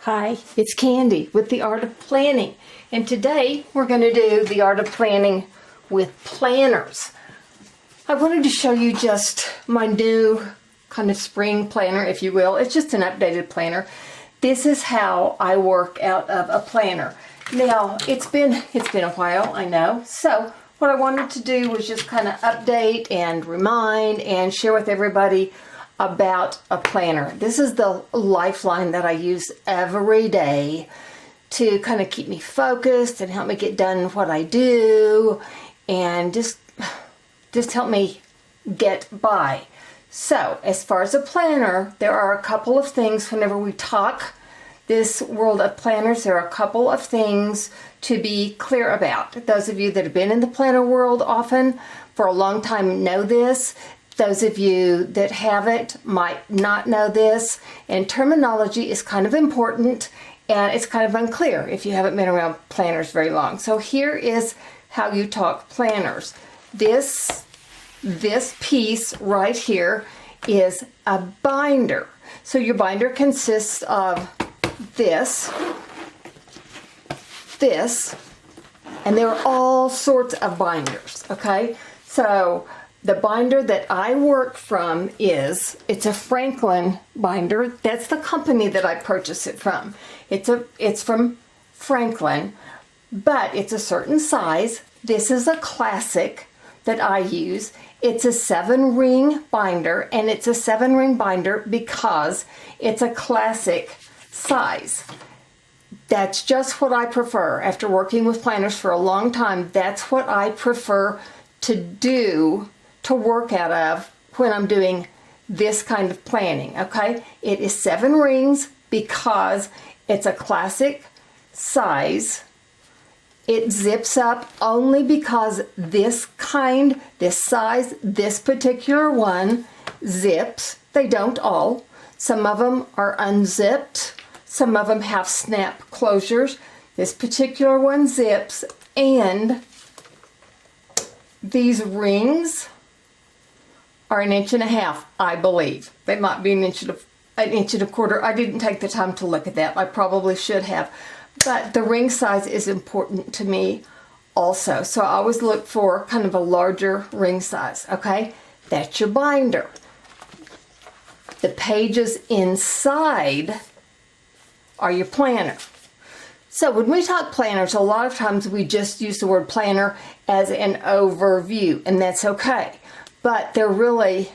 Hi, it's Candy with the Art of Planning, and today we're going to do the Art of Planning with planners. I wanted to show you just my new kind of spring planner, if you will. It's just an updated planner. This is how I work out of a planner. Now, it's been a while, I know. So what I wanted to do was just kind of update and remind and share with everybody about a planner. This is the lifeline that I use every day to kind of keep me focused and help me get done what I do and just help me get by. So as far as a planner, there are a couple of things whenever we talk this world of planners, there are a couple of things to be clear about. Those of you that have been in the planner world often for a long time know this. Those of you that haven't might not know this, and terminology is kind of important and it's kind of unclear if you haven't been around planners very long. So here is how you talk planners. This piece right here is a binder. So your binder consists of this, and there are all sorts of binders, okay? So the binder that I work from it's a Franklin binder. That's the company that I purchased it from. It's from Franklin, but it's a certain size. This is a classic that I use. It's a 7-ring binder, and it's a 7-ring binder because it's a classic size. That's just what I prefer. After working with planners for a long time, that's what I prefer to do, to work out of when I'm doing this kind of planning, okay? It is 7 rings because it's a classic size. It zips up only because this size, this particular one zips. They don't all. Some of them are unzipped. Some of them have snap closures. This particular one zips, and these rings are 1.5 inches, I believe. They might be 1.25 inches. I didn't take the time to look at that. I probably should have. But the ring size is important to me also. So I always look for kind of a larger ring size, okay? That's your binder. The pages inside are your planner. So when we talk planners, a lot of times we just use the word planner as an overview, and that's okay. But they're really,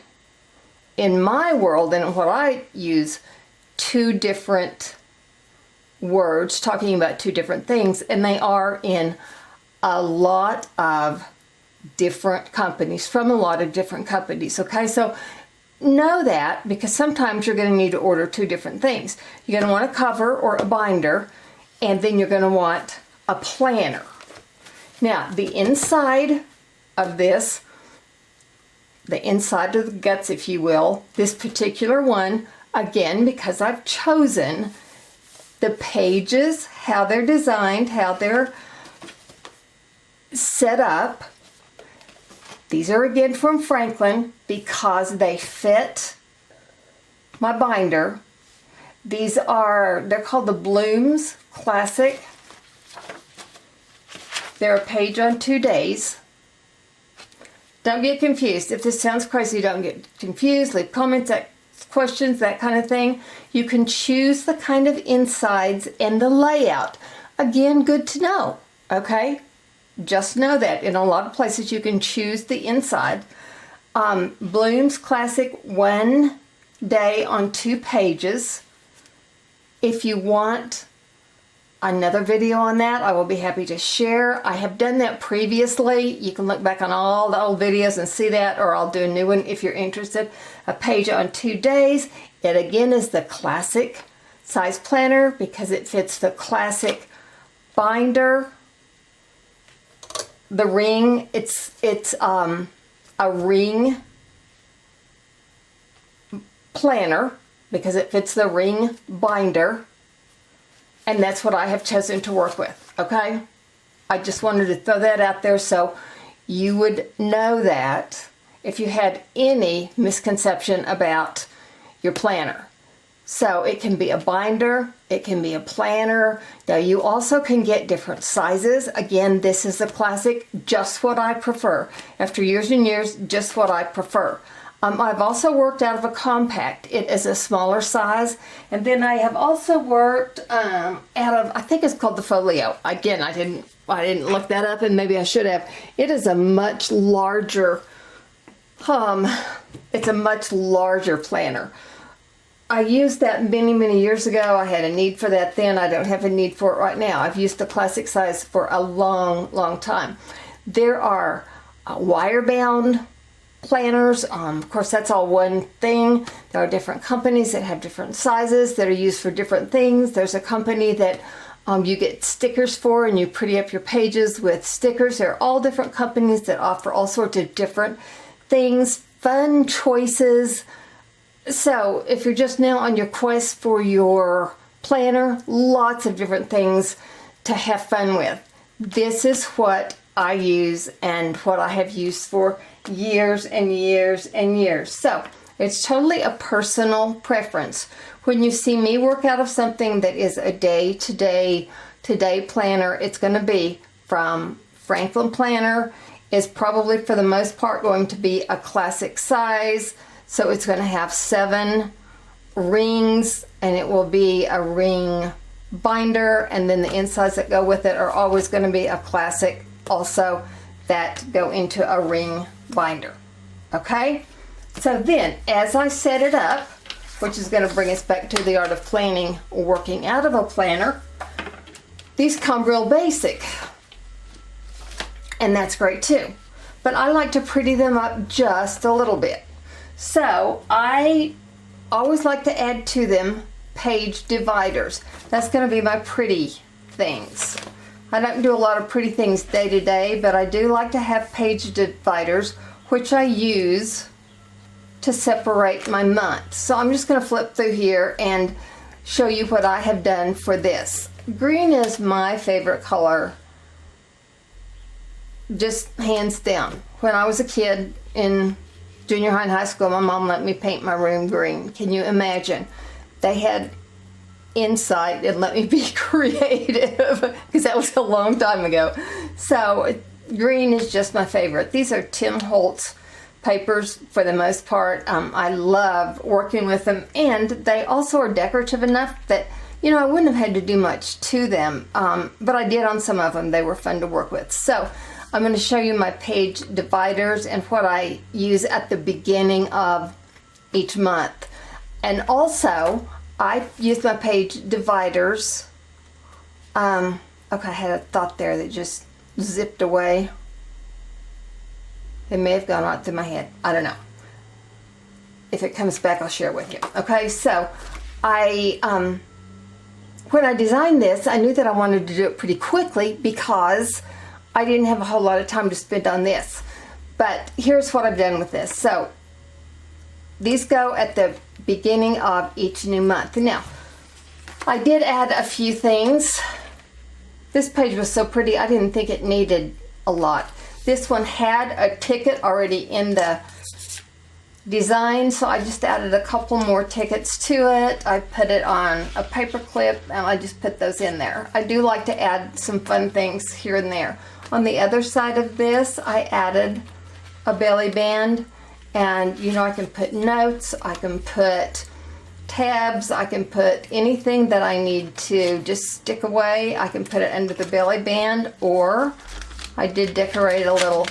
in my world and what I use, 2 different words talking about 2 different things, and they are in a lot of different companies, from a lot of different companies, okay? So know that, because sometimes you're going to need to order 2 different things. You're going to want a cover or a binder, and then you're going to want a planner. Now, the inside of this, the inside of the guts, if you will, this particular one, again, because I've chosen the pages, how they're designed, how they're set up. These are again from Franklin because they fit my binder. They're called the Blooms Classic. They're a page on 2 days. Don't get confused. If this sounds crazy, don't get confused. Leave comments, questions, that kind of thing. You can choose the kind of insides and the layout. Again, good to know, okay? Just know that in a lot of places you can choose the inside. Bloom's Classic, 1 day on 2 pages. If you want another video on that, I will be happy to share. I have done that previously. You can look back on all the old videos and see that, or I'll do a new one if you're interested. A page on 2 days. It again is the classic size planner because it fits the classic binder. The ring, it's a ring planner because it fits the ring binder. And that's what I have chosen to work with, okay? I just wanted to throw that out there so you would know that if you had any misconception about your planner. So it can be a binder, it can be a planner. Now you also can get different sizes. Again, this is a classic, just what I prefer. After years and years, just what I prefer. I've also worked out of a compact. It is a smaller size. And then I have also worked out of, I think it's called the Folio. Again, I didn't look that up, and maybe I should have. It is a much larger, it's a much larger planner. I used that many, many years ago. I had a need for that then. I don't have a need for it right now. I've used the classic size for a long, long time. There are wire-bound planners. Of course, that's all one thing. There are different companies that have different sizes that are used for different things. There's a company that you get stickers for, and you pretty up your pages with stickers. There are all different companies that offer all sorts of different things, fun choices. So if you're just now on your quest for your planner, lots of different things to have fun with. This is what I use and what I have used for years and years and years. So it's totally a personal preference. When you see me work out of something that is a day-to-day planner, it's going to be from Franklin Planner. Is probably for the most part going to be a classic size. So it's going to have 7 rings, and it will be a ring binder, and then the insides that go with it are always going to be a classic also that go into a ring binder. Okay? So then, as I set it up, which is going to bring us back to the art of planning, working out of a planner, these come real basic. And that's great too. But I like to pretty them up just a little bit. So I always like to add to them page dividers. That's going to be my pretty things. I don't do a lot of pretty things day to day, but I do like to have page dividers, which I use to separate my months. So I'm just going to flip through here and show you what I have done for this. Green is my favorite color, just hands down. When I was a kid in junior high and high school, my mom let me paint my room green. Can you imagine? They had insight and let me be creative, because that was a long time ago. So green is just my favorite. These are Tim Holtz papers for the most part. I love working with them, and they also are decorative enough that, you know, I wouldn't have had to do much to them, but I did on some of them. They were fun to work with. So I'm going to show you my page dividers and what I use at the beginning of each month. And also, I use my page dividers. Okay, I had a thought there that just zipped away. It may have gone right through my head. I don't know. If it comes back, I'll share it with you. Okay, so when I designed this, I knew that I wanted to do it pretty quickly because I didn't have a whole lot of time to spend on this. But here's what I've done with this. So these go at the beginning of each new month. Now, I did add a few things. This page was so pretty, I didn't think it needed a lot. This one had a ticket already in the design, so I just added a couple more tickets to it. I put it on a paper clip, and I just put those in there. I do like to add some fun things here and there. On the other side of this, I added a belly band, and you know, I can put notes, I can put tabs, I can put anything that I need to just stick away. I can put it under the belly band, or I did decorate a little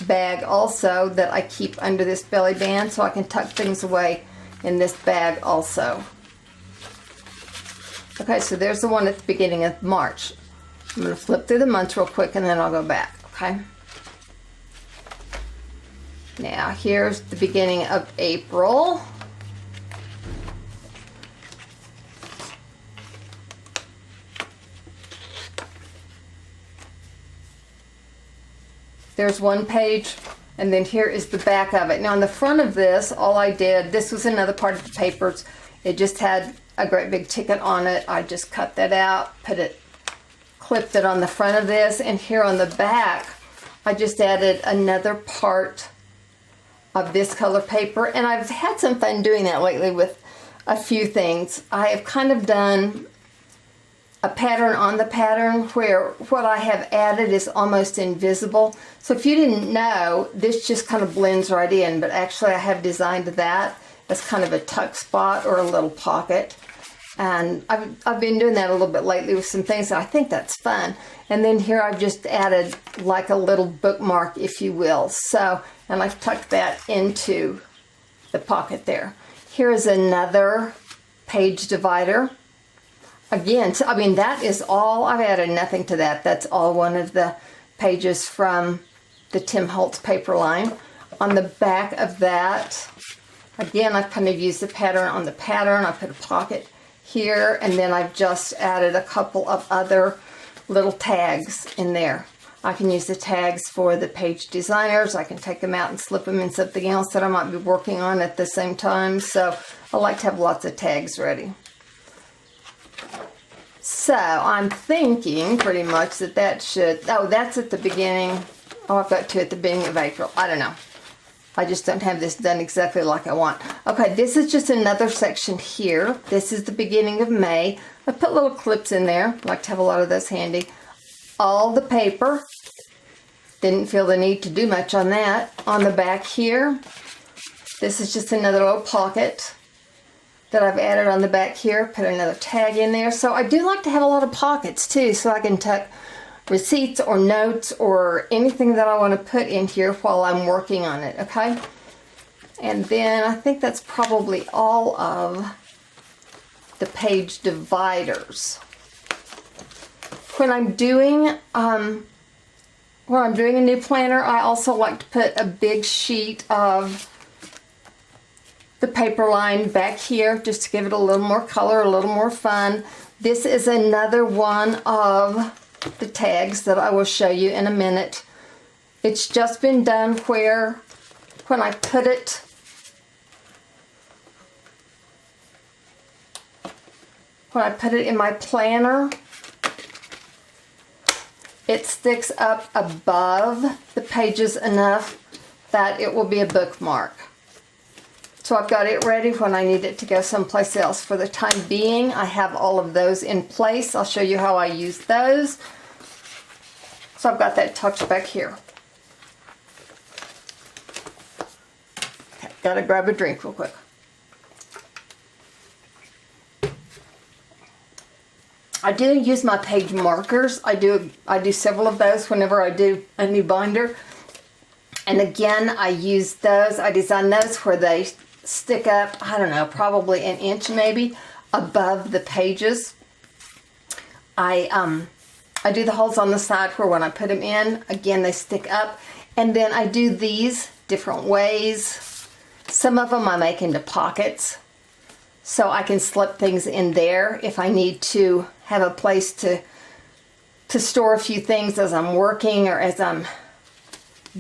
bag also that I keep under this belly band, so I can tuck things away in this bag also. Okay, so there's the one at the beginning of March. I'm going to flip through the months real quick, and then I'll go back, okay? Now, here's the beginning of April. There's one page, and then here is the back of it. Now, on the front of this, all I did, this was another part of the papers. It just had a great big ticket on it. I just cut that out, clipped it on the front of this, and here on the back, I just added another part of this color paper. And I've had some fun doing that lately with a few things. I have kind of done a pattern on the pattern where what I have added is almost invisible. So if you didn't know, this just kind of blends right in, but actually I have designed that as kind of a tuck spot or a little pocket. And I've been doing that a little bit lately with some things, and I think that's fun. And then here I've just added like a little bookmark, if you will. So, and I've tucked that into the pocket there. Here is another page divider. Again, so, I mean, that is all, I've added nothing to that. That's all one of the pages from the Tim Holtz paper line. On the back of that, again, I've kind of used the pattern on the pattern. I put a pocket here, and then I've just added a couple of other little tags in there. I can use the tags for the page designers. I can take them out and slip them in something else that I might be working on at the same time. So I like to have lots of tags ready. So I'm thinking pretty much that should, oh, that's at the beginning. Oh, I've got two at the beginning of April. I don't know. I just don't have this done exactly like I want. Okay, this is just another section here. This is the beginning of May. I put little clips in there. I like to have a lot of those handy. All the paper. Didn't feel the need to do much on that. On the back here, this is just another little pocket that I've added on the back here. Put another tag in there. So I do like to have a lot of pockets too, so I can tuck receipts or notes or anything that I want to put in here while I'm working on it, okay? And then I think that's probably all of the page dividers. When I'm doing a new planner, I also like to put a big sheet of the paper line back here just to give it a little more color, a little more fun. This is another one of the tags that I will show you in a minute. It's just been done where when I put it in my planner, it sticks up above the pages enough that it will be a bookmark. So I've got it ready when I need it to go someplace else. For the time being, I have all of those in place. I'll show you how I use those. So I've got that tucked back here. Okay, gotta grab a drink real quick. I do use my page markers. I do several of those whenever I do a new binder. And again, I use those. I design those where they stick up, I don't know, probably an inch maybe above the pages. I do the holes on the side where when I put them in, again, they stick up. And then I do these different ways. Some of them I make into pockets, so I can slip things in there if I need to have a place to store a few things as I'm working or as I'm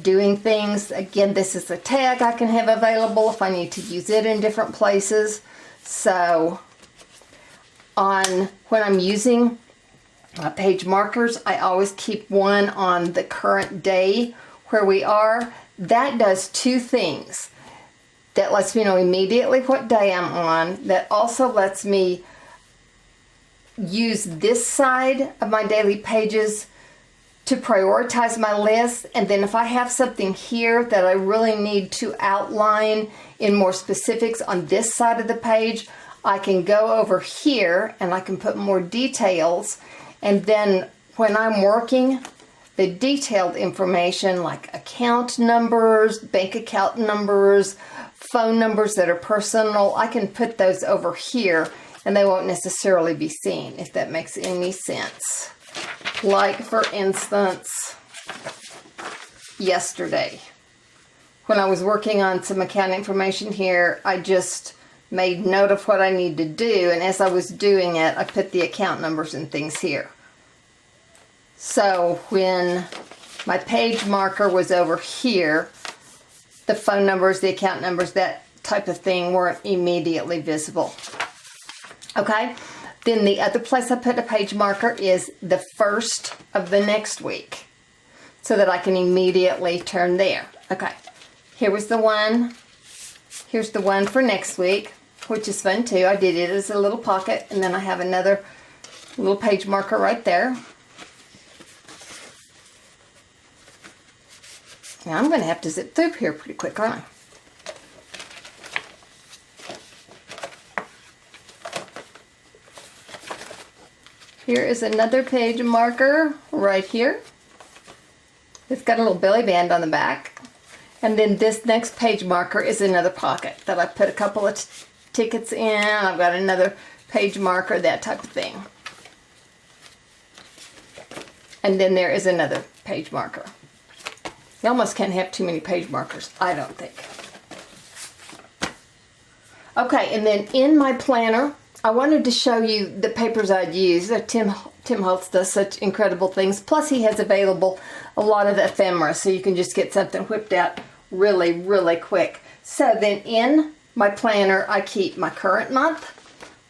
doing things. Again, this is a tag I can have available if I need to use it in different places. So when I'm using page markers, I always keep one on the current day where we are. That does two things. That lets me know immediately what day I'm on. That also lets me use this side of my daily pages to prioritize my list. And then if I have something here that I really need to outline in more specifics on this side of the page, I can go over here and I can put more details. And then when I'm working, the detailed information like account numbers, bank account numbers, phone numbers that are personal, I can put those over here and they won't necessarily be seen, if that makes any sense. Like, for instance, yesterday, when I was working on some account information here, I just made note of what I need to do, and as I was doing it, I put the account numbers and things here. So when my page marker was over here, the phone numbers, the account numbers, that type of thing weren't immediately visible. Okay? Then the other place I put a page marker is the first of the next week, so that I can immediately turn there. Okay, here was the one. Here's the one for next week. which is fun too. I did it as a little pocket, and then I have another little page marker right there. Now I'm going to have to zip through here pretty quick, aren't I? Here is another page marker right here. It's got a little belly band on the back. And then this next page marker is another pocket that I put a couple of tickets in. I've got another page marker, that type of thing. And then there is another page marker. You almost can't have too many page markers, I don't think. Okay, and then in my planner, I wanted to show you the papers I'd use. Tim Holtz does such incredible things. Plus he has available a lot of ephemera, so you can just get something whipped out really, really quick. So then in my planner, I keep my current month,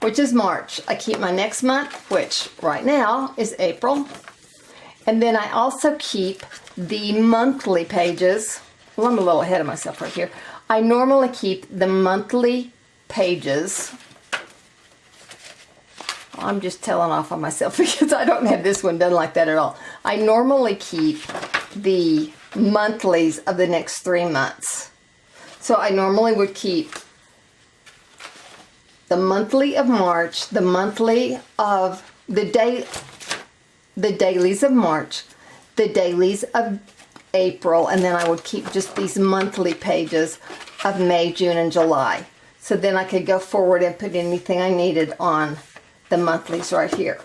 which is March. I keep my next month, which right now is April. And then I also keep the monthly pages. Well, I'm a little ahead of myself right here. I normally keep the monthly pages. I'm just telling off on myself because I don't have this one done like that at all. I normally keep the monthlies of the next 3 months. So I normally would keep the monthly of March, the monthly of the dailies of March, the dailies of April, and then I would keep just these monthly pages of May, June, and July. So then I could go forward and put anything I needed on the monthlies right here.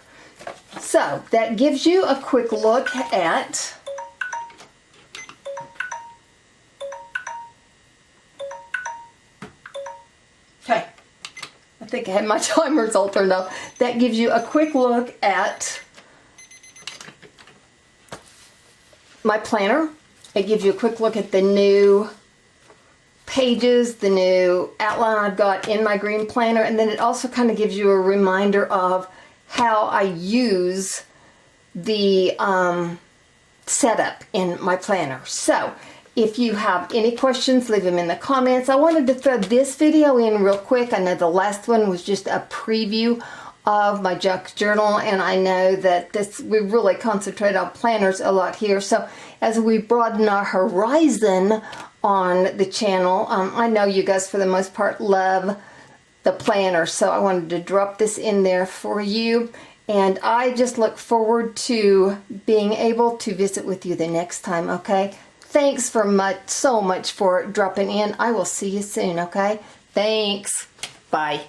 So that gives you a quick look at okay, I think I had my timers all turned off. That gives you a quick look at my planner. It gives you a quick look at the new pages, the new outline I've got in my green planner, and then it also kind of gives you a reminder of how I use the setup in my planner. So if you have any questions, leave them in the comments. I wanted to throw this video in real quick. I know the last one was just a preview of my junk journal, and I know that we really concentrate on planners a lot here. So as we broaden our horizon on the channel, I know you guys for the most part love the planner, so I wanted to drop this in there for you, and I just look forward to being able to visit with you the next time. Okay, thanks so much for dropping in. I will see you soon. Okay, thanks, bye.